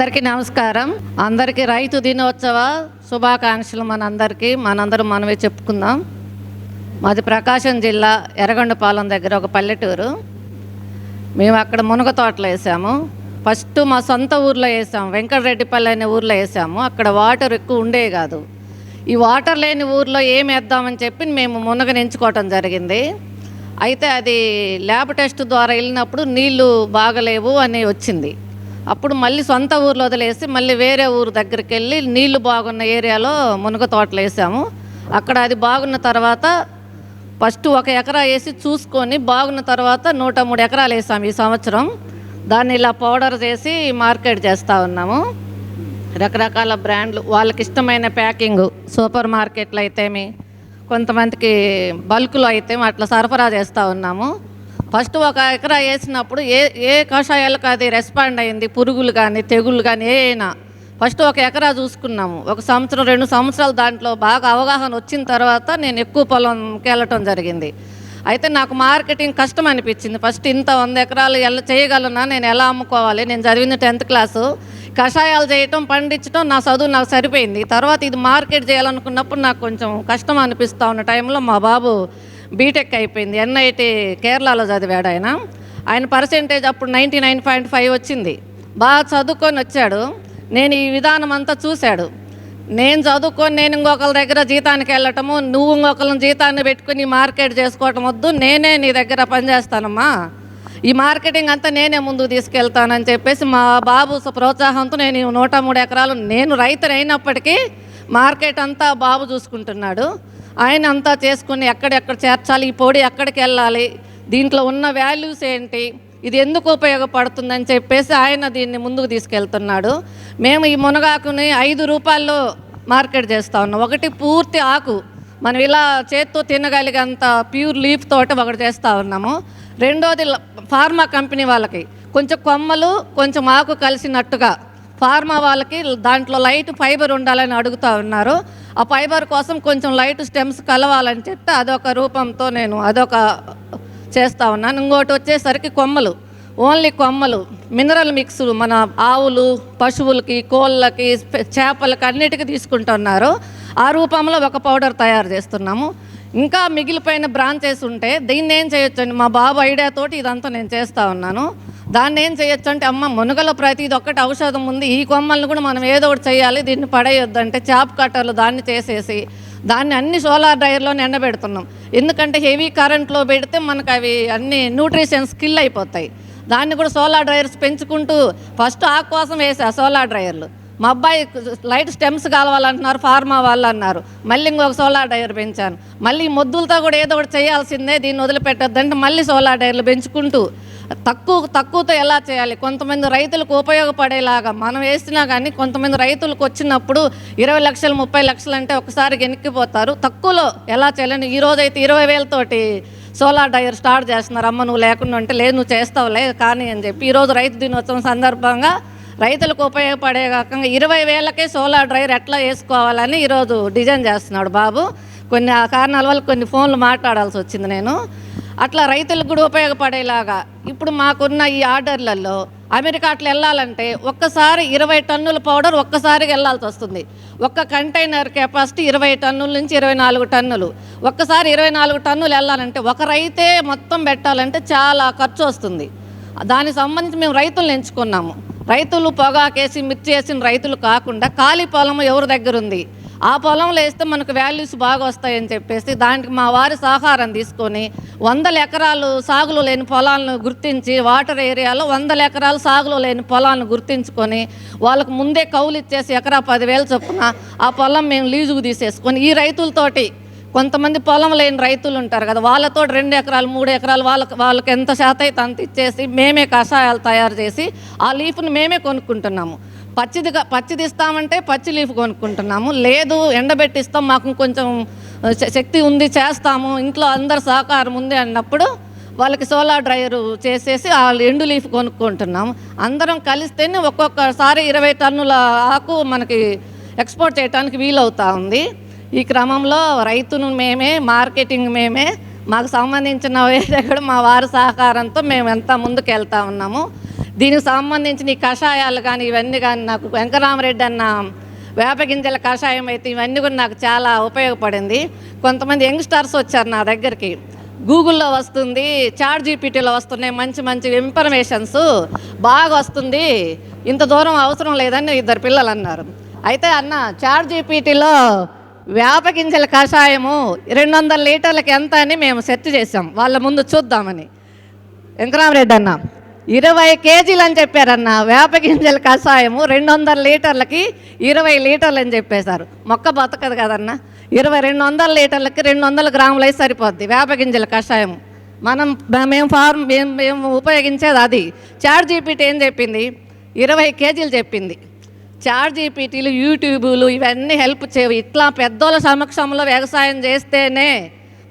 అందరికీ నమస్కారం. అందరికీ రైతు దినోత్సవ శుభాకాంక్షలు. మనందరం మనమే చెప్పుకుందాం. మాది ప్రకాశం జిల్లా ఎర్రగొండపాలెం దగ్గర ఒక పల్లెటూరు. మేము అక్కడ మునగ తోటలు వేసాము. ఫస్ట్ మా సొంత ఊర్లో వేసాము, వెంకటరెడ్డిపల్లి అనే ఊర్లో వేసాము. అక్కడ వాటర్ ఎక్కువ ఉండేవి కాదు. ఈ వాటర్ లేని ఊర్లో ఏం వేద్దామని చెప్పి మేము మునగని ఎంచుకోవటం జరిగింది. అయితే అది ల్యాబ్ టెస్ట్ ద్వారా వెళ్ళినప్పుడు నీళ్లు బాగలేవు అని వచ్చింది. అప్పుడు మళ్ళీ సొంత ఊర్లో వదిలేసి మళ్ళీ వేరే ఊరు దగ్గరికి వెళ్ళి నీళ్లు బాగున్న ఏరియాలో మునగ తోటలు వేసాము. అక్కడ అది బాగున్న తర్వాత ఫస్ట్ 1 ఎకరా వేసి చూసుకొని బాగున్న తర్వాత 103 ఎకరాలు వేసాము ఈ సంవత్సరం. దాన్ని ఇలా పౌడర్ చేసి మార్కెట్ చేస్తూ ఉన్నాము. రకరకాల బ్రాండ్లు, వాళ్ళకి ఇష్టమైన ప్యాకింగ్, సూపర్ మార్కెట్లు అయితేమి, కొంతమందికి బల్క్లో అయితే అట్లా సరఫరా చేస్తూ ఉన్నాము. ఫస్ట్ 1 ఎకరా వేసినప్పుడు ఏ కషాయాలకు అది రెస్పాండ్ అయింది, పురుగులు కానీ తెగుళ్ళు కానీ ఏమైనా ఫస్ట్ 1 ఎకరా చూసుకున్నాము. 1 సంవత్సరం 2 సంవత్సరాలు దాంట్లో బాగా అవగాహన వచ్చిన తర్వాత నేను ఎక్కువ పొలంకి వెళ్ళటం జరిగింది. అయితే నాకు మార్కెటింగ్ కష్టం అనిపించింది. ఫస్ట్ ఇంత 100 ఎకరాలు చేయగలనా, నేను ఎలా అమ్ముకోవాలి? నేను చదివింది 10th క్లాసు. కషాయాలు చేయటం, పండించడం నా చదువు నాకు సరిపోయింది. తర్వాత ఇది మార్కెట్ చేయాలనుకున్నప్పుడు నాకు కొంచెం కష్టం అనిపిస్తూ ఉన్న టైంలో మా బాబు బీటెక్ అయిపోయింది. ఎన్ఐటి కేరళలో చదివాడు. ఆయన పర్సెంటేజ్ అప్పుడు 99.5 వచ్చింది. బాగా చదువుకొని వచ్చాడు. నేను ఈ విధానం అంతా చూశాడు. నేను చదువుకొని నేను ఇంకొకరి దగ్గర జీతానికి వెళ్ళటము, నువ్వు ఇంకొకరిని జీతాన్ని పెట్టుకుని మార్కెట్ చేసుకోవటం వద్దు, నేనే నీ దగ్గర పనిచేస్తానమ్మా, ఈ మార్కెటింగ్ అంతా నేనే ముందుకు తీసుకెళ్తానని చెప్పేసి మా బాబు ప్రోత్సాహంతో నేను 103 ఎకరాలు, నేను రైతుని అయినప్పటికీ మార్కెట్ అంతా బాబు చూసుకుంటున్నాడు. ఆయన అంతా చేసుకుని ఎక్కడెక్కడ చేర్చాలి, ఈ పొడి ఎక్కడికి వెళ్ళాలి, దీంట్లో ఉన్న వాల్యూస్ ఏంటి, ఇది ఎందుకు ఉపయోగపడుతుందని చెప్పేసి ఆయన దీన్ని ముందుకు తీసుకెళ్తున్నాడు. మేము ఈ మునగాకుని 5 రూపాయల్లో మార్కెట్ చేస్తూ ఉన్నాం. ఒకటి పూర్తి ఆకు మనం ఇలా చేత్తో తినగలిగేంత ప్యూర్ లీఫ్ తోటి ఒకటి చేస్తూ ఉన్నాము. రెండోది ఫార్మా కంపెనీ వాళ్ళకి కొంచెం కొమ్మలు కొంచెం ఆకు కలిసినట్టుగా, ఫార్మా వాళ్ళకి దాంట్లో లైట్ ఫైబర్ ఉండాలని అడుగుతూ ఉన్నారు. ఆ ఫైబర్ కోసం కొంచెం లైట్ స్టెమ్స్ కలవాలని చెప్తే అదొక రూపంతో నేను అదొక చేస్తూ ఉన్నాను. ఇంకోటి వచ్చేసరికి కొమ్మలు, ఓన్లీ కొమ్మలు, మినరల్ మిక్స్ మన ఆవులు, పశువులకి, కోళ్ళకి, చేపలకి అన్నిటికీ తీసుకుంటున్నారు. ఆ రూపంలో ఒక పౌడర్ తయారు చేస్తున్నాము. ఇంకా మిగిలిపోయిన బ్రాంచెస్ ఉంటే దీన్ని ఏం చేయొచ్చండి, మా బాబు ఐడియాతోటి ఇదంతా నేను చేస్తూ ఉన్నాను. దాన్ని ఏం చేయొచ్చు అంటే, అమ్మ మునగలో ప్రతిది ఒక్కటి ఔషధం ఉంది, ఈ కొమ్మల్ని కూడా మనం ఏదో ఒకటి చేయాలి, దీన్ని పడేయొద్దంటే చాప్ కట్టర్లు దాన్ని చేసేసి దాన్ని అన్ని సోలార్ డ్రైయర్లోనే ఎండబెడుతున్నాం. ఎందుకంటే హెవీ కరెంట్లో పెడితే మనకు అవి అన్ని న్యూట్రిషన్స్ కిల్ అయిపోతాయి. దాన్ని కూడా సోలార్ డ్రైయర్స్ పెంచుకుంటూ ఫస్ట్ ఆకు కోసం వేసా సోలార్ డ్రైయర్లు. మా అబ్బాయి లైట్ స్టెమ్స్ కావాలంటున్నారు, ఫార్మా వాళ్ళు అన్నారు. మళ్ళీ ఇంకొక సోలార్ డ్రైయర్ పెంచాను. మళ్ళీ మొద్దులతో కూడా ఏదో ఒకటి చేయాల్సిందే, దీన్ని వదిలిపెట్టొద్దంటే మళ్ళీ సోలార్ డ్రైయర్లు పెంచుకుంటూ తక్కువతో ఎలా చేయాలి, కొంతమంది రైతులకు ఉపయోగపడేలాగా మనం వేసినా కానీ కొంతమంది రైతులకు వచ్చినప్పుడు 20 లక్షలు 30 లక్షలు అంటే ఒకసారి వెనక్కిపోతారు. తక్కువలో ఎలా చేయాలని ఈరోజైతే 20,000తోటి సోలార్ డ్రైయర్ స్టార్ట్ చేస్తున్నారు. అమ్మ నువ్వు లేకుండా అంటే, లేదు నువ్వు చేస్తావులే కానీ అని చెప్పి ఈరోజు రైతు దినోత్సవం సందర్భంగా రైతులకు ఉపయోగపడే కాకుండా 20,000కే సోలార్ డ్రైయర్ ఎట్లా వేసుకోవాలని ఈరోజు డిజైన్ చేస్తున్నాడు బాబు. కొన్ని కారణాల వల్ల కొన్ని ఫోన్లు మాట్లాడాల్సి వచ్చింది నేను. అట్లా రైతులకు కూడా ఉపయోగపడేలాగా ఇప్పుడు మాకున్న ఈ ఆర్డర్లలో అమెరికా అట్లా వెళ్ళాలంటే ఒక్కసారి 20 టన్నుల పౌడర్ ఒక్కసారిగా వెళ్ళాల్సి వస్తుంది. ఒక్క కంటైనర్ కెపాసిటీ 20 టన్నుల నుంచి 24 టన్నులు. ఒక్కసారి 24 టన్నులు వెళ్ళాలంటే ఒక రైతే మొత్తం పెట్టాలంటే చాలా ఖర్చు వస్తుంది. దానికి సంబంధించి మేము రైతులను ఎంచుకున్నాము. రైతులు పొగాకేసి మిర్చి వేసిన రైతులు కాకుండా ఖాళీ పొలం ఎవరి దగ్గర ఉంది, ఆ పొలంలో వేస్తే మనకు వాల్యూస్ బాగా వస్తాయని చెప్పేసి దానికి మా వారి సహకారం తీసుకొని 100 ఎకరాలు సాగులో లేని పొలాలను గుర్తించి, వాటర్ ఏరియాలో 100 ఎకరాలు సాగులో లేని పొలాలను గుర్తించుకొని వాళ్ళకు ముందే కౌలు ఇచ్చేసి ఎకరా 10,000 చొప్పున ఆ పొలం మేము లీజుకు తీసేసుకొని ఈ రైతులతోటి, కొంతమంది పొలం లేని రైతులు ఉంటారు కదా, వాళ్ళతో 2 ఎకరాలు 3 ఎకరాలు వాళ్ళకి ఎంత శాతం అయితే అంత ఇచ్చేసి మేమే కషాయాలు తయారు చేసి ఆ లీఫ్ని మేమే కొనుక్కుంటున్నాము. పచ్చిది ఇస్తామంటే పచ్చి లీఫ్ కొనుక్కుంటున్నాము. లేదు ఎండబెట్టిస్తాం, మాకు కొంచెం శక్తి ఉంది చేస్తాము, ఇంట్లో అందరు సహకారం ఉంది అన్నప్పుడు వాళ్ళకి సోలార్ డ్రైయర్ చేసేసి ఆ ఎండు లీఫ్ కొనుక్కుంటున్నాము. అందరం కలిస్తేనే ఒక్కొక్కసారి 20 టన్నుల ఆకు మనకి ఎక్స్పోర్ట్ చేయడానికి వీలవుతూ ఉంది. ఈ క్రమంలో రైతును మేమే, మార్కెటింగ్ మేమే, మాకు సంబంధించిన వేరే కూడా మా వారి సహకారంతో మేము ఎంత ముందుకు వెళ్తూ ఉన్నాము. దీనికి సంబంధించిన ఈ కషాయాలు కానీ ఇవన్నీ కానీ నాకు వెంకరామరెడ్డి అన్న వేపగింజల కషాయం అయితే ఇవన్నీ కూడా నాకు చాలా ఉపయోగపడింది. కొంతమంది యంగ్స్టర్స్ వచ్చారు నా దగ్గరికి, గూగుల్లో వస్తుంది, చాట్ జీపీటీలో వస్తున్నాయి మంచి మంచి ఇన్ఫర్మేషన్స్, బాగా వస్తుంది, ఇంత దూరం అవసరం లేదని ఇద్దరు పిల్లలు అన్నారు. అయితే అన్న చాట్ జీపీటీలో వేపగింజల కషాయము 200 లీటర్లకి ఎంత అని మేము సెర్చ్ చేసాం వాళ్ళ ముందు చూద్దామని. వెంకరామరెడ్డి అన్న 20 కేజీలు అని చెప్పారన్న, వేపగింజల కషాయము 200 లీటర్లకి 20 లీటర్లు అని చెప్పేశారు. మొక్క బతకదు కదన్న, 200 లీటర్లకి 200 గ్రాములు అయితే సరిపోద్ది వేపగింజల కషాయం. మేము ఉపయోగించేది అది. చాట్ జీపీటీ ఏం చెప్పింది, 20 కేజీలు చెప్పింది. చాట్ జీపీటీలు, యూట్యూబులు ఇవన్నీ హెల్ప్ చేయవు. ఇట్లా పెద్దోళ్ళ సమక్షంలో వ్యవసాయం చేస్తేనే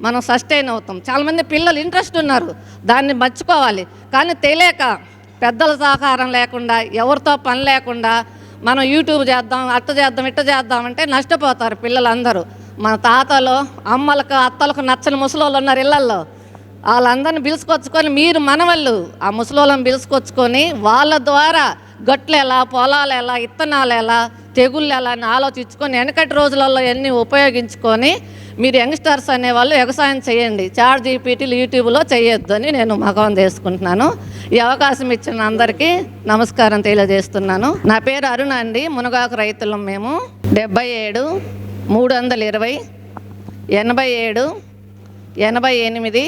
మనం సస్టైన్ అవుతాం. చాలామంది పిల్లలు ఇంట్రెస్ట్ ఉన్నారు, దాన్ని మర్చిపోవాలి. కానీ తెలియక పెద్దల సహకారం లేకుండా, ఎవరితో పని లేకుండా మనం యూట్యూబ్ చేద్దాం, అట్ట చేద్దాం, ఇట్ట చేద్దాం అంటే నష్టపోతారు పిల్లలందరూ. మన తాతలు, అమ్మలకు, అత్తలకు నచ్చని ముసలోళ్ళు ఉన్నారు ఇళ్ళల్లో, వాళ్ళందరిని పిలుచుకొచ్చుకొని మీరు మనవళ్ళు ఆ ముసలోళ్ళని పిలుచుకొచ్చుకొని వాళ్ళ ద్వారా గట్లు ఎలా, పొలాలు ఎలా, ఇత్తనాలు ఎలా, తెగుళ్ళు ఎలా అని ఆలోచించుకొని వెనకటి రోజులలో అన్నీ ఉపయోగించుకొని మీరు యంగ్స్టర్స్ అనేవాళ్ళు వ్యవసాయం చేయండి. చాట్ జీపీటీలు యూట్యూబ్లో చేయొద్దు అని నేను మగవం చేసుకుంటున్నాను. ఈ అవకాశం ఇచ్చిన అందరికీ నమస్కారం తెలియజేస్తున్నాను. నా పేరు అరుణ అండి. మునగాకు రైతులం మేము. 77 320 87 88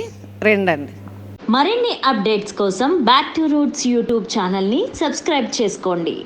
2 అండి. మరిన్ని అప్డేట్స్ కోసం బ్యాక్ టు రూట్స్ యూట్యూబ్ ఛానల్ని సబ్స్క్రైబ్ చేసుకోండి.